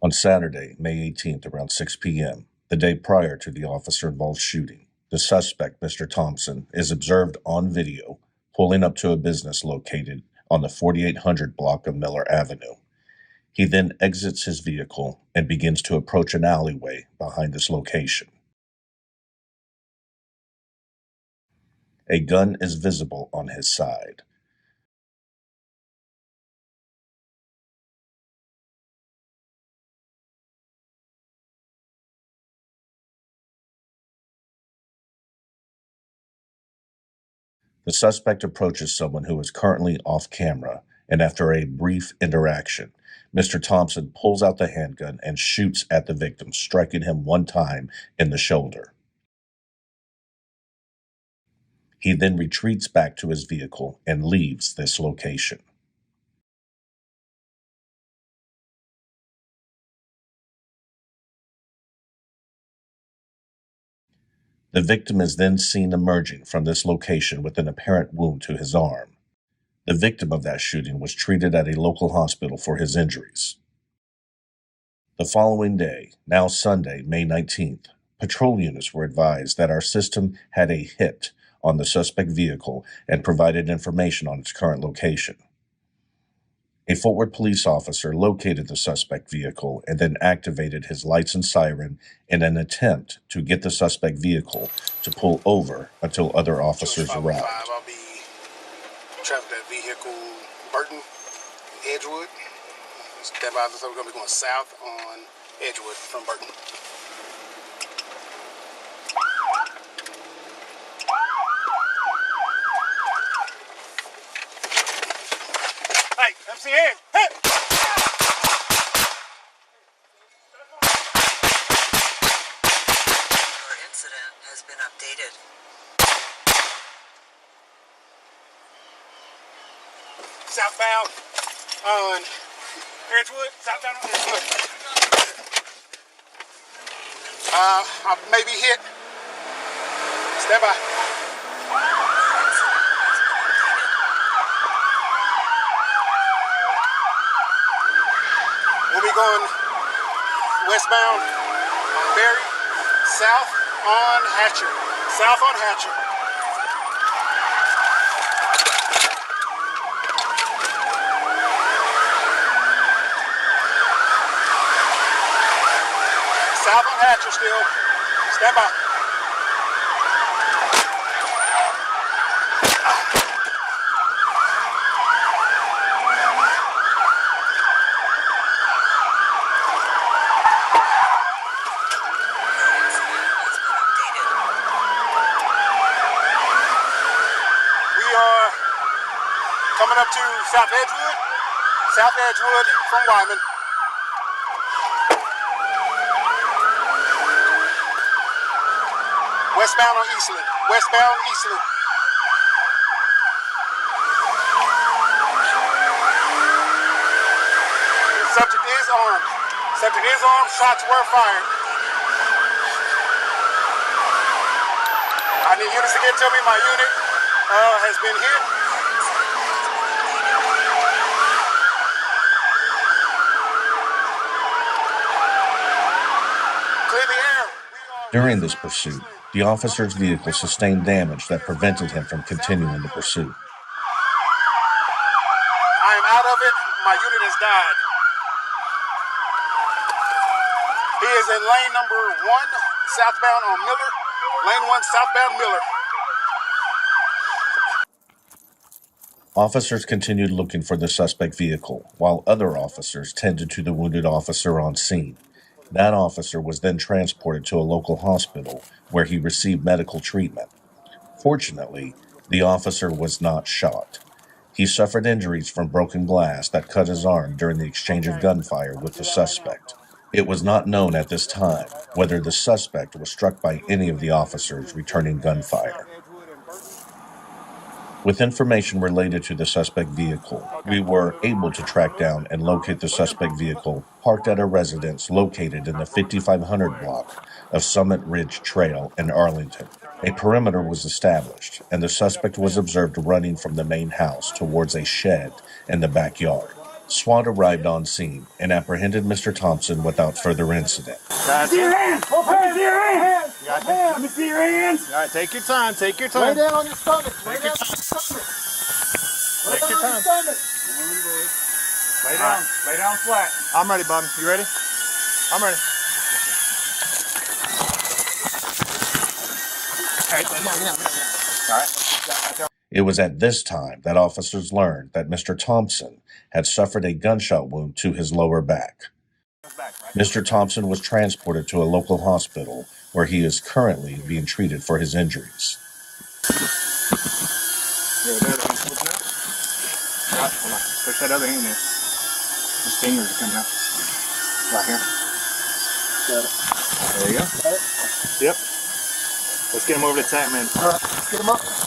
On Saturday, May 18th, around 6 p.m., the day prior to the officer-involved shooting, the suspect, Mr. Thompson, is observed on video pulling up to a business located on the 4800 block of Miller Avenue. He then exits his vehicle and begins to approach an alleyway behind this location. A gun is visible on his side. The suspect approaches someone who is currently off camera, and after a brief interaction, Mr. Thompson pulls out the handgun and shoots at the victim, striking him one time in the shoulder. He then retreats back to his vehicle and leaves this location. The victim is then seen emerging from this location with an apparent wound to his arm. The victim of that shooting was treated at a local hospital for his injuries. The following day, now Sunday, May 19th, patrol units were advised that our system had a hit on the suspect vehicle and provided information on its current location. A Fort Worth police officer located the suspect vehicle and then activated his lights and siren in an attempt to get the suspect vehicle to pull over until other officers arrived. I'll be traveling that vehicle, Burton, Edgewood. That looks like we're going to be going south on Edgewood from Burton. Hey, MCN! Hey! Your incident has been updated. Southbound on Edgewood. Southbound on Edgewood. I may be hit. Stand by. We'll be going westbound on Berry, south on Hatcher. South on Hatcher. South on Hatcher still. Stand by. Coming up to South Edgewood from Wyman. Westbound on Eastland. Westbound Eastland. Subject is armed. Subject is armed. Shots were fired. I need units to get to me. My unit has been hit. During this pursuit, the officer's vehicle sustained damage that prevented him from continuing the pursuit. I am out of it. My unit has died. He is in lane number 1, southbound on Miller. Lane 1, southbound Miller. Officers continued looking for the suspect vehicle, while other officers tended to the wounded officer on scene. That officer was then transported to a local hospital where he received medical treatment. Fortunately, the officer was not shot. He suffered injuries from broken glass that cut his arm during the exchange of gunfire with the suspect. It was not known at this time whether the suspect was struck by any of the officers returning gunfire. With information related to the suspect vehicle, we were able to track down and locate the suspect vehicle parked at a residence located in the 5500 block of Summit Ridge Trail in Arlington. A perimeter was established, and the suspect was observed running from the main house towards a shed in the backyard. SWAT arrived on scene and apprehended Mr. Thompson without further incident. Let me see your hands! Let me see your hands! Let me see your hands! All right, take your time. Take your time. Lay down on your stomach. Lay down on your stomach. Lay down on your stomach. Lay down. Lay down flat. I'm ready, bud. You ready? I'm ready. It was at this time that officers learned that Mr. Thompson had suffered a gunshot wound to his lower back. Mr. Thompson was transported to a local hospital where he is currently being treated for his injuries. Push that other hand in. His fingers are coming out. Right here. Got it. There you go. Got it. Yep. Let's get him over to the tank, man. All right, let's get him up.